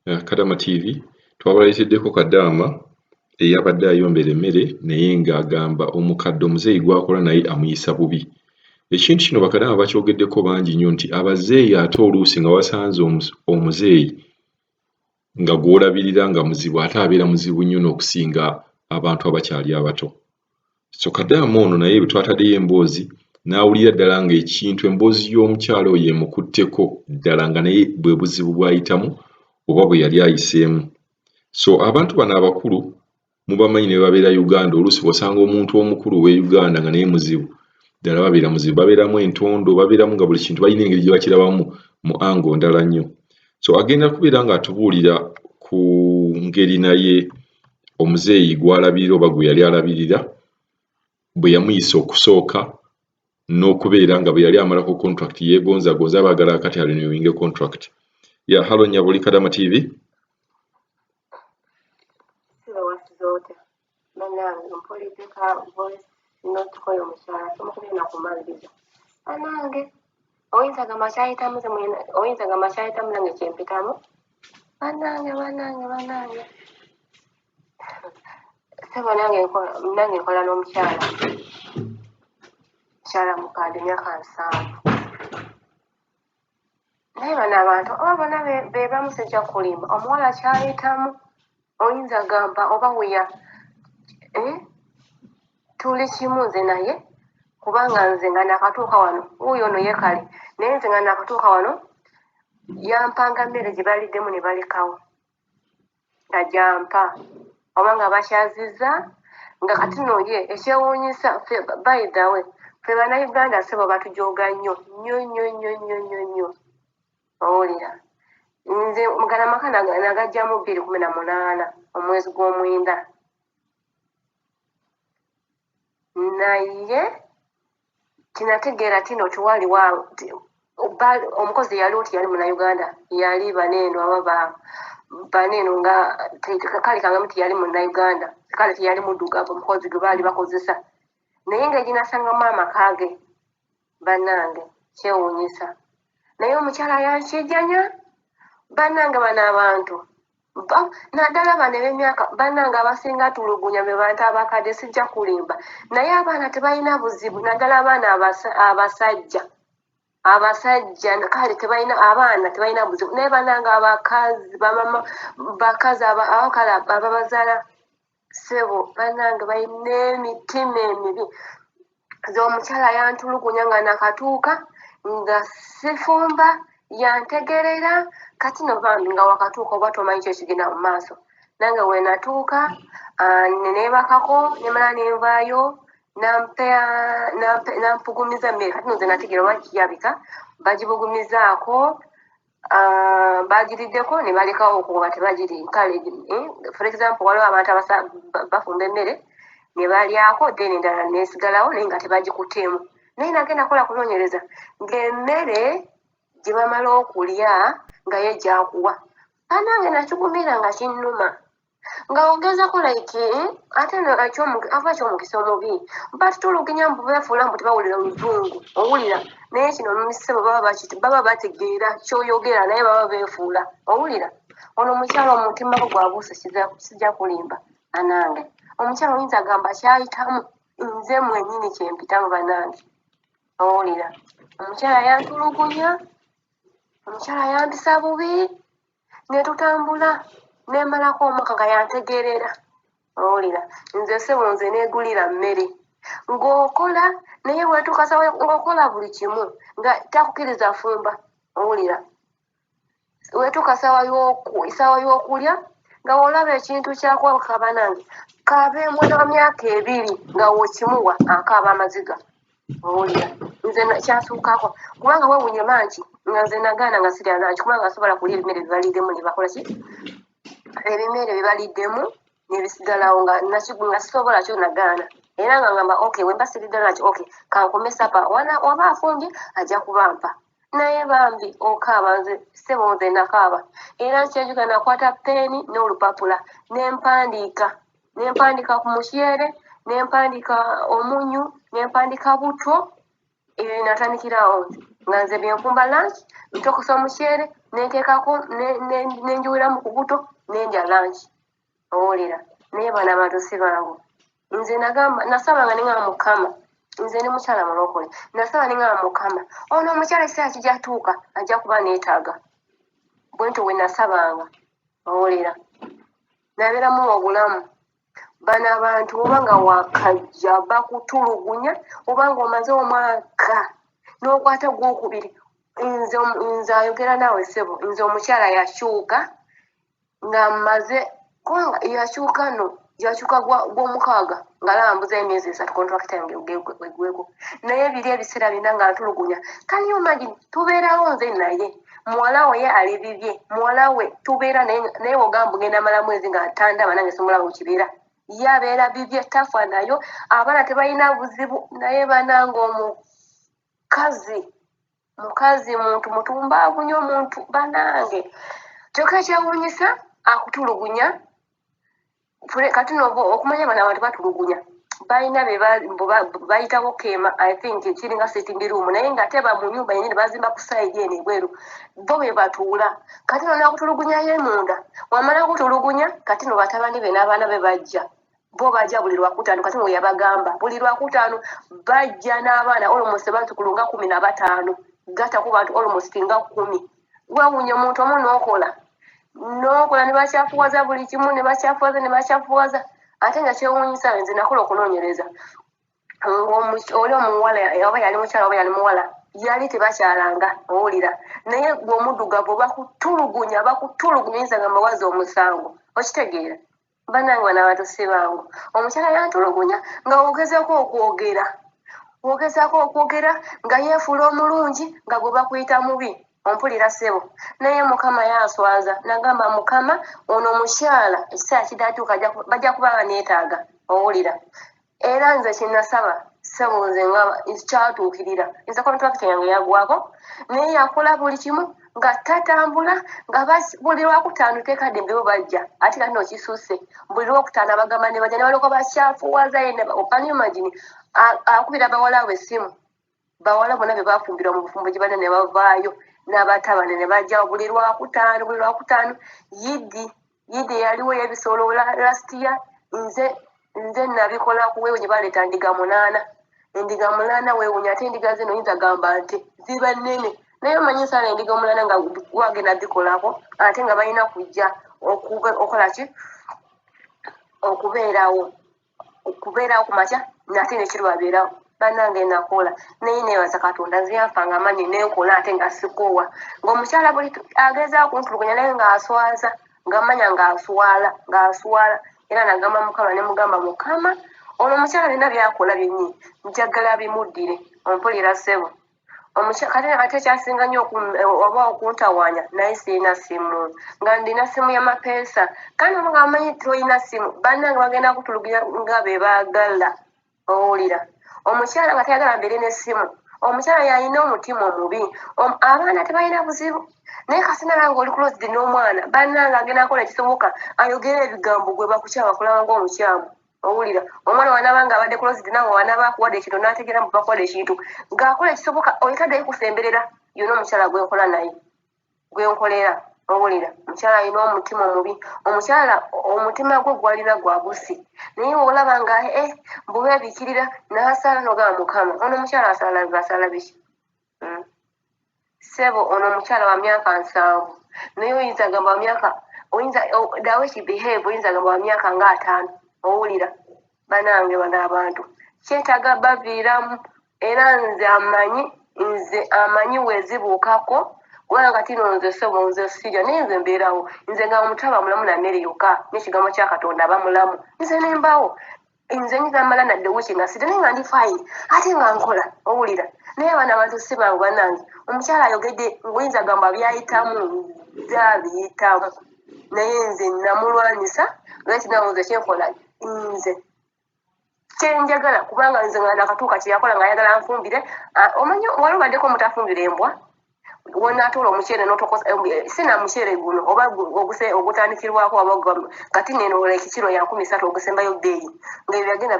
Kadama TV twabaleeteddeko Kadaama eyabadde ayombera emmere naye ng'agamba omukadde omuzeeyi gw'akola naye amuyisa bubi. Ekintu kino bakadaama bakyogeddeko bangi nnyo nti abazeeyi ate oluusi nga wasanze omuzeeyi nga gw'olabirira nga muzibu ate abeera muzibu nnyo n'okusinga abantu abakyali abato. So Kadaama ono naye bwe twataddeyo emboozi n'awulira ddala ng'ekintu emboozi y'omukyala oyo emukutteko ddala nga naye bwe buzibu bw'ayitamu oba bwe yali ayiseemu. So abantu bano abakulu mubamanyi ne babeera Uganda oluusi bw'osanga omuntu omukulu ow'e Uganda nga naye muzibu ddala babeera muzibu, babeeramu entondo, babeeramu nga buli kintu balina engeri gye bakirabamu mu ango ndala nnyo. So agenda kubeera ng'atubuulira ku ngeri naye omuzeeyi gw'alabirira oba gwe yali alabirira bwe yamuyisa okusooka n'okubeera nga bwe yali amalako contract yeegonzagonza baagala akati arenewinge contract. Halo Nyabuli, Kadama TV. Nange nkola n'omukyala mukadde myaka 7. naye bano abantu oba bonna be bamu sijja kulimba omuwala kyayitamu oyinza gamba oba weya tuli kimu nze naye kubanga nze nga nakatuuka wano wuuyo ono yekale naye nze nga nakatuuka wano yampanga mmere gye baliddemu ne balekawo nga gyampa oba nga bakyazizza nga kati no ye ekyewuunyisa by the way ffe bannayuganda sebo batujooga nnyo nnyo owulira nze mugana maka nagajjamu 2018 omwezi gw'omwenda naye tinategeera tino tiwaliwa omukozi yali oti yali munnayuganda yali baneeno aba baneeno nga kale kangamu tiyali munnayuganda kale tiyali muddugavu omukozi gwe baali bakozesa naye nga ginasangamu amaka ge bannange kyewuunyisa naye omukyala yankijjanya bannange bano abantu naddala bano eb'emyaka bannange abasinga tulugunya be bantu abakadde sijja kulimba naye abaana tebalina buzibu naddala abaana abasajja kale tebalina abaana tebalina buzibu naye bannange abakazi bamama bakazi abakale ababazaala sebo bannange balina emitima emibi nze omukyala yantulugunya nga nakatuuka nga sifumba yantegerera kati no bambi nga wakatuuka oba tomanyi kyo kigenda mu maaso nange we natuuka neneebakako nemala nenvaayo nampugumiza mmere kati nze nategeera oba kiyabika bagibugumizaako bagiriddeko ne balekawo okuba tebagiri kale for example waliwo abantu bafumba emmere ne balyako then endala nesigalawo naye nga tebagikuteemu naye nagenda kola kunoonyereza ng'emmere gye bamala okulya nga ye gyakuwa anange nakigumira nga kinnuma nga ogezako like ate ava ekyomukisa omubi batutulugunya mbu beefuula mbu tebawulira oluzungu owulira naye kino mumisebo baba bategeera kyoyogera naye baba beefuula owulira ono omukyala omutima gwe gwabuuse sijja kulimba anange omukyala oyinza gamba kyayitamu nze mwennyini kyempitamu bannange owulira omukyala yantulugunya omukyala yampisa bubi ne tutambula nemalako omwaka nga yantegerera owulira nze sebo nze neegulira mmere ng'okola naye wetukasa ng'okola buli kimu nga takukkiriza fumba owulira wetuka sawa y'okulya nga olaba ekintu kyakwaka banange kabe mwana wa myaka 2 nga wokimuwa akaaba amaziga owulira nze kyasuukako kubanga wewunye manki nga nze nagaana nga sirya lanki kubanga asobola kulya ebimere bibaliddemu ne bakola ki ebimere bibaliddemu ne bisigalawo nga sisobola kyo nagaana era nga ngamba okay wemba siridde lanki okay kankome sapa waba afumbye ajja kubampa naye bambi okaaba nze sebo nze nakaaba era nkyenjuka nakwata peeni n'olupapula nempandiika ku mukyere nempandiika omunyu nempandiika butto ebyo natandikirawo nga nze byenfumba lanki ntokosa omukyere nenteekako nenjuwira mu kubuto nendya lunch owulira naye bana abantu si bangu nze nagamba nasabanga nengamba mukama nze ni mukyala mulokole nasaba nengamba mukama ono omukyala ekiseera kijja tuuka ajja kuba neetaaga bwento we nasabanga owulira nabeeramu obulamu bano abantu oba nga wakajja bakutulugunya oba nga omaze omwaka n'okwata gwokubiri nze ayogera naawe ssebo nze omukyala yakyuka nga mmaze kubanga yakyuka no yakyuka gw'omukaaga nga lambuza emyezi 3 kontrakita yange egweko naye biri ebiseera bina nga ntulugunya kani omagini tubeerawo nze naye muwala we ye ali bibye muwala we tubeera naye ogamba ogenda mala mwezi nga ntandaba nange simulaba wekibeera ye abeera bibye tafa nayo abaana tebalina buzibu naye bananga mukazi muntu mutumbaavu nnyo omuntu banange kyokka ekyewuunyisa akutulugunya kati novo okumanya bano abantu batulugunya balina bayitawo keema I think kiringa sitting room naye nga teba mu nyumba yenyini bazimba ku side eno ebweru bo be batuula kati no nakutulugunya ye munda wamala kutulugunya kati no batabani be n'abaana be bajja bo bajja buli lwakutaano kati no yabagamba buli lwakutaano bajja n'abaana almost batukulu nga 15 gata ku bantu almost nga 10 wawunya omuntu omu n'okola ne bakyafuwaza buli kimu ne bakyafuwaza ate nga kyewuunyisa nze nakola okunoonyereza oli omuwala oba yali mukyala oba yali muwala yali tebakyalanga owulira naye gwe omuddugavu bakutulugunya yinza nga mbawazi omusango okitegeera banange bano abantu si bangu omukyala yantulugunya nga wogezaako okwogera nga yeefuula omulungi nga gwe bakuyita mubi ompulira ssebo naye mukama yanswaza nagamba mukama ono omukyala ekiseera kidatuuka bajja kuba baneetaaga owulira era nze kinasaba ssebo nze nga kyatuukirira nze kontrakita yange yagwako naye yakola buli kimu nga tatambula nga buli lwakutaano tekadde mbebo bajja ate kati nokisuuse buli lwokutaano abagamba ne bajja ne baloko bakyafuwaza yene okanimagini akubira bawala we essimu bawala bonna be bafumbira mu bufumbo gye bana ne bavaayo n'abatabane ne bajja buli lwakutaano yidi yaliwo y'ebisolo last year nze nabikola kuweewo gye baleeta ndiga 8 weewunya ate endiga zino yinza gamba nti ziba nnene naye omanyi nsala endiga 8 nga wagenda zikolako ate nga balina kujja okolaki okubeerawo ku makya nate nekiro babeerawo banange nakola naye neebaza katonda nziyanfanga amanyi nenkola ate nga sikoowa ng'omukyala buli agezaako kuntulugunya naye ng'aswaza ngamanya ng'aswala era nagamba mukama ne mugamba mukama ono omukyala bina byakola byenyi njagala bimuddire ompulira ssebo kati ate kyasinga nnyo oba okuntawaanya naye sirina simu nga ndina simu y'amapeesa kandi nga amanyi tolina simu bannange bagenda kutulugunya nga be baagala owulira omukyala nga tayagala mbeere n'essimu omukyala yalina omutima omubi abaana tebalina buzibu naye kasina nange oli closed n'omwana bannange agenda akola ekisoboka ayogera ebigambo gwe bakukyaba kulaba ng'omukyamu owulira omwana wanaba nga abadde closed nawe wanaba akuwadde ekintu n'ategeera mu bakuwadde ekintu ng'akola ekisoboka oyitaddeyo kusemberera yonna omukyala gwenkola naye gwenkolera owulira omukyala alina omutima omubi omukyala omutima gwe gwalina gwa busi naye olaba nga bwebeebikirira n'asala nogamba mukama ono omukyala asala biki ssebo ono omukyala wa myaka 7 naye oyinza gamba dawe kibehave oyinza gamba wa myaka nga 5 owulira banange bano abantu kyetaaga baviiramu era nze amanyi wezibuukako kubanga tino nze ssebo nze sijja naye nze mbeerawo nze nga omutaba mulamu na mmere yokka n'ekigambo kya katonda aba mulamu nze nembawo nze nyinza mala nadde wiiki nga sidde naye nga ndi fayini ate nga nkola owulira naye abana abantu si bangu bannange omukyala ayogedde ngoyinza gamba byayitamu zabiyitamu naye nze namulwanyisa lwekinawo nze kyenkola nze kyenjagala kubanga nze nga nakatuuka kyeyakola nga ayagala nfumbire omanyi wali obaddeko omutafumbira embwa wonaatoola omuceere sina muceere guno oba ogutandikirwako kati nenola ekikiro ya 13 ogusembayo bbeeyi ngaebyo yagenda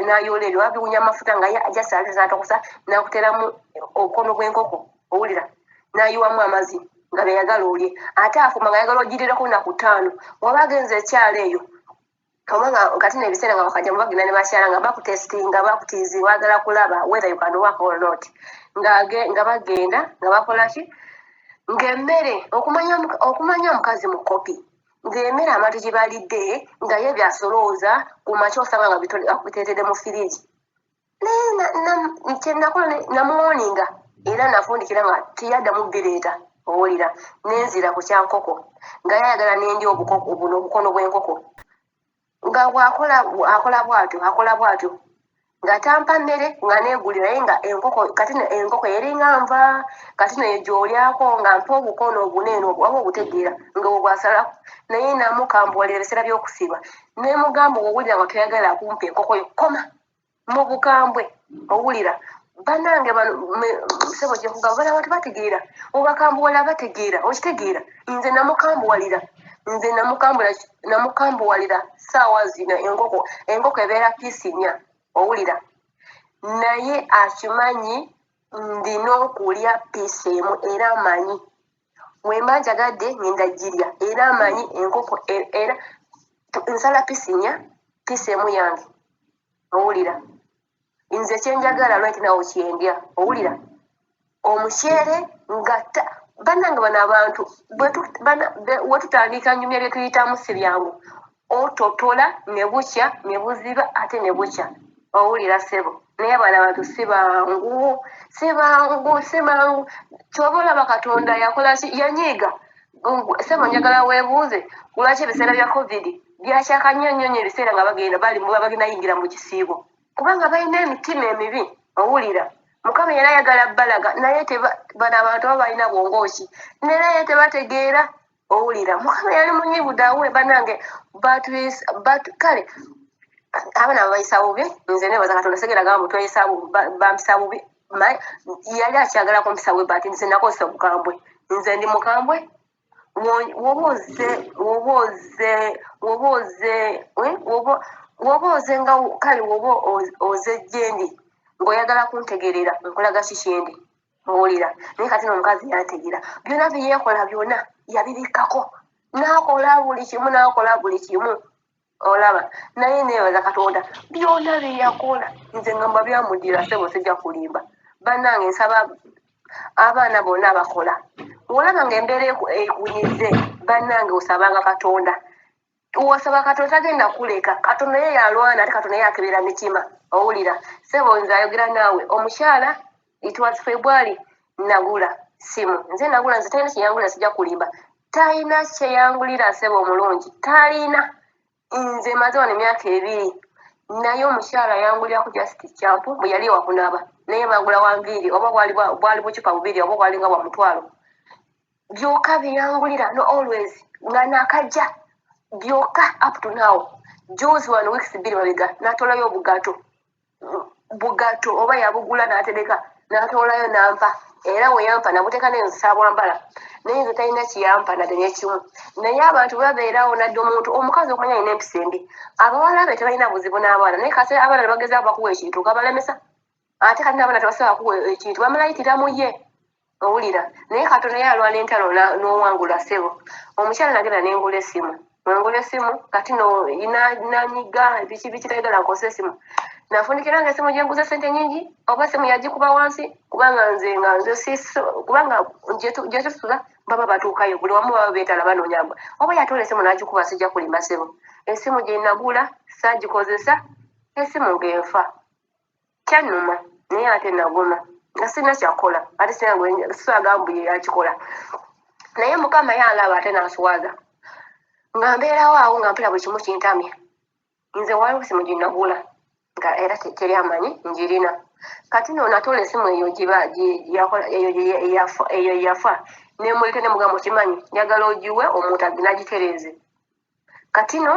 nayoola ebyo wabiwunya amafuta nga jasatatokosa nakuteramu obukono bw'enkoko owulira nayiwamu amazzi nga beyagala olye ate afuma nga yagala ogirirako naku 5 waba agenza ekyalo eyo obanga kati n'ebiseera nga bakajja mu bagenda ne bakyala nga bakutestinga bakutiizi wagala kulaba whether you can work or not nga bagenda nga bakola ki ng'emmere okumanya omukazi mu kopi ng'emmere abantu gye balidde nga ye byasolooza ku makya osanga nga biteetedde mu firiji naye kyenakola namuwoninga era nafundikira nga tiyaddamu bireeta owulira nenzira ku kyankoko nga yayagala nendi obukono bw'enkoko nga akola bwatyo nga tampa mmere nga neegulira naye nga enkoko eringa nva kati naye gy'olyako nga mpa obukono obunene waba obutegeera nga obwasalako naye namukambuwalira ebiseera by'okusiba nemugamba owulira nga toyagala kumpa enkoko yo koma mu bukambwe owulira banange sebo kyekugamba bana abantu bategeera obakambuwalira bategeera okitegeera nze namukambuwalira saawa zino enkoko ebeera piisi 4 owulira naye akimanyi ndina okulya piisi emu era amanyi wemba njagadde ngenda girya era amanyi enkoko era nsala piisi 4 piisi emu yange owulira nze kyenjagala lwaki nawe kyendya owulira omuceere ngatta bannange bano abantu wetutandika nyumya bye tuyitamu si byangu ototola ne bukya ne buziba ate ne bukya owulira sebo naye bano abantu si bangu kyoba olaba katonda yakola ki yanyiiga sebo njagala weebuuze lwaki ebiseera bya covid byakyaka nnyo ebiseera nga bagenda yingira mu kisiibo kubanga balina emitima emibi owulira mukama era ayagala bbalaga naye bano abantu baba balina bwongooki naye tebategeera owulira mukama yali munyibudawe banange kale abaana babayisa bubi nze nebaza katonda segera gamba bampisa bubi yali akyagala kumpisa bubi bati nze nakozesa obukambwe nze ndi mukambwe woba oze nga kale woba oze gyendi ng'oyagala kuntegerera nkolaga kikyendi owulira naye kati n'omukazi yantegeera byonna byeyeekola byonna yabirikkako n'akola buli kimu olaba naye neebaza katonda byonna byeyakola nze ngamba byamuddira sebo sijja kulimba bannange nsaba abaana bonna bakola olaba ng'embeera ekunyize bannange osabanga katonda wasaba katonda tagenda kuleka katonda ye yalwana ate katonda ye akebera mitima owulira sebo nze ayogera naawe omukyala itwas February nagula simu nze nagula nze talina kyeyangulira sijja kulimba talina kyeyangulira sebo omulungi talina nze maze wano emyaka 2 naye omukyala yangulira ku justice kyampu bwe yali ewakunaba naye bagula wanviiri oba bwali bucupa bubiri oba bwali nga bwa mutwalo byokka byeyangulira no always nga nakajja byokka up to now Jozi wano weeks 2 mabega natolayo bugato oba yabugula n'atereka natolayo nampa era we yampa nabuteeka n'ensabwambala naye nze talina kiyampa nadde n'ekimu naye abantu babeerawo nadde omuntu omukazi okumanya alina empisa embi abawala be tebalina buzibu n'abaana naye kase abaana ne bagezaako bakuwa ekintu kabalemesa ate kati n'abaana tebasobola kuwa ekintu bamalayitiramu ye owulira naye katonda yalwana entalo n'owangula sebo omukyala nagenda nengula essimu kati nanyiga biki tayagala nkozesa essimu nafundikira nga essimu gyenguza sente nyingi oba essimu yagikuba wansi kubanga kubanga gyetusula baba batuukayo buli wamu baba beetala banoonyamba oba yatoola essimu n'agikuba sijja kulimba sebo essimu gye nagula saagikozesa essimu ng'enfa kyannuma naye ate naguma nga sirina kyakola ate sisagambuye yakikola naye mukama yalaba ate n'aswaza nga mbeerawo awo nga mpira buli kimu kintamya nze waliwo essimu gye nagula nga era teri amanyi njirina kati no natoola essimu eyo yafa nemuleke nemugamba okimanyi njagala ogiwe omuntu nagitereeze kati no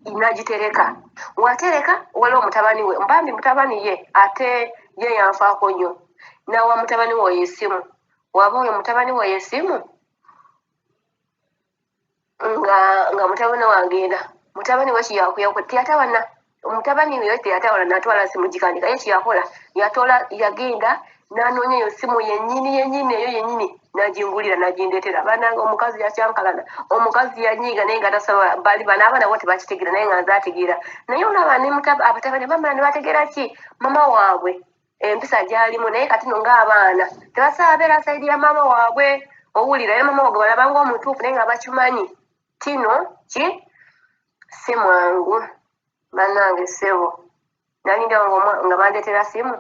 nagitereka watereka waliwo mutabani we mbambi mutabani ye ate ye yanfaako nnyo nawa mutabani we oyo essimu waba oyo mutabani we oyo essimu nga mutabani wagenda mutabani we kiyakuyaku teyatawana mutabani we teyatawana natwala essimu gikandika ye kiyakola yagenda nanoonya eyo simu yennyini eyo yennyini nagingulira nagindetera bananga omukazi yakyankalana omukazi yanyiiga naye nga tasobola bali bano abaana bo tebakitegeera naye nga nze ategeera naye olaba abatabani bamala ne bategeera ki mama waabwe empisa gyalimu naye kati no ng'abaana tebasobola beera saidi ya mama waabwe owulira ye mama waabwe balaba ng'omutuufu naye nga bakimanyi kino ki si mwangu bannange ssebo nalindawo nga bandetera simu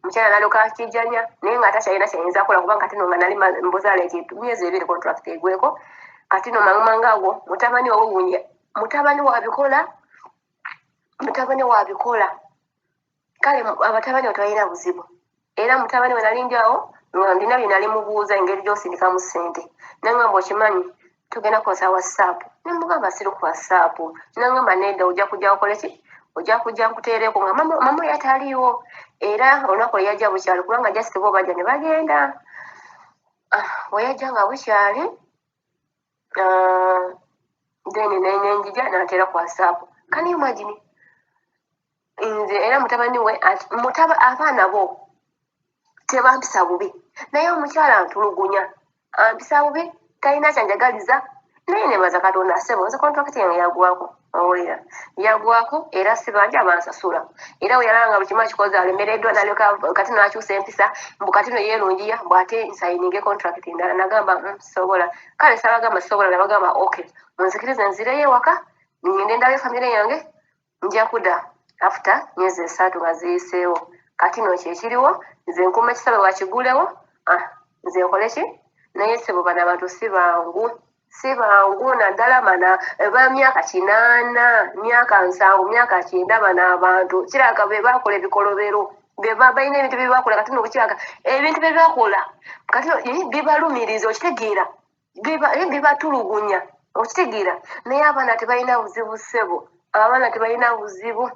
omukyala naloka akijjanya naye nga takyalina kyayinza kukola kubanga kati no nga nali mbuzaala myezi 2 contract egweko kati no mangaago mutabani wawunya mutabani wabikola kale abatabani we tebalina buzibu era mutabani we nalindawo nga ndina bye nali mubuuza engeri gy'osindikamu ssente nangamba okimanyi tugenda kukozesa whatsapp nemugamba siri ku whatsapp nangamba nedda ojja kujja ukole ki ojja kujja nkuteereko nga mama yataliiwo era olunaku lwe bukyali kubanga jasiti bo bajja ne bagenda weyajja nga bukyali then nenjija nateera ku whatsapp can you imagine nze era mutabani we abaana bo tebampisa bubi naye omukyala ntulugunya ampisa bubi talina kyanjagaliza naye nebaza katonda asebo nze kontrakiti yange yagwako owulira yagwako era sibanja abansasula era weyalanga buli kimu akikoze alemereddwa nalyoka kati nakyusa empisa mbu kati no yeerungiya bw'ate nsayininge kontrakiti endala nagamba sobola kale sabagamba sobola nabagamba okay munzikirize nzireyo ewaka ngende ndabe famire yange nja kuda after myezi 3 nga ziyiseewo kati no kyekiriwo nze nkuuma ekisabe wakigulewo nze nkole ki naye sebo bano abantu si bangu naddala mana ba myaka 8 myaka 7 myaka 9 bano abantu kiraga be bakola ebikolobero balina ebintu bye bakola kati nobukiraga ebintu bye bakola kati bibalumiriza okitegeera bibatulugunya okitegeera naye abaana tebalina buzibu ssebo abaana tebalina buzibu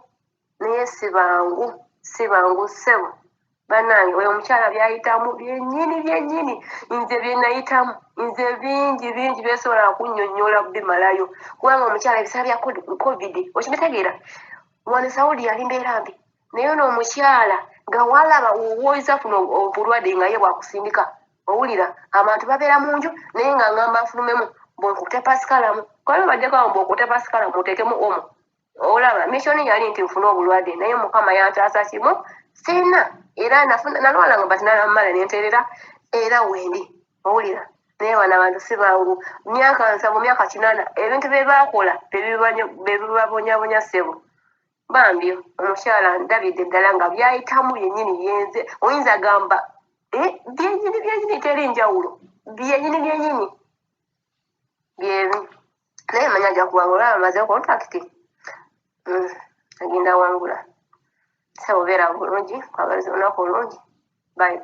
naye si bangu ssebo bannange oyo omukyala byayitamu byennyini nze byenayitamu nze bingi byesobola kunnyonnyola bimalayo kubanga omukyala ebiseera bya covid okibitegeera wano Saudi yali mbeera mbi naye ono omukyala nga walaba wowoyiza kuno obulwadde nga ye bwakusindika owulira abantu babeera mu nju naye nga ngamba nfulumemu bwekute pasikalamu kwali baddeko awo bwekute pasikalamu oteekemu omo olaba misioni yali nti nfune obulwadde naye mukama yantaasa kimu sina era nalwala nga bati nalamala nenterera era wendi owulira naye bano abantu si bangu myaka 7 myaka 8 ebintu bye bakola bebibabonyabonya ssebo bambyo omukyala ndabidde ddala nga byayitamu yennyini yenze oyinza gamba byenyini teri njawulo byenyini byebi naye manya ajja kuwangula amaze kontrakiti agenda wangula ssebo beera bulungi kwabaliza olunaku olungi bye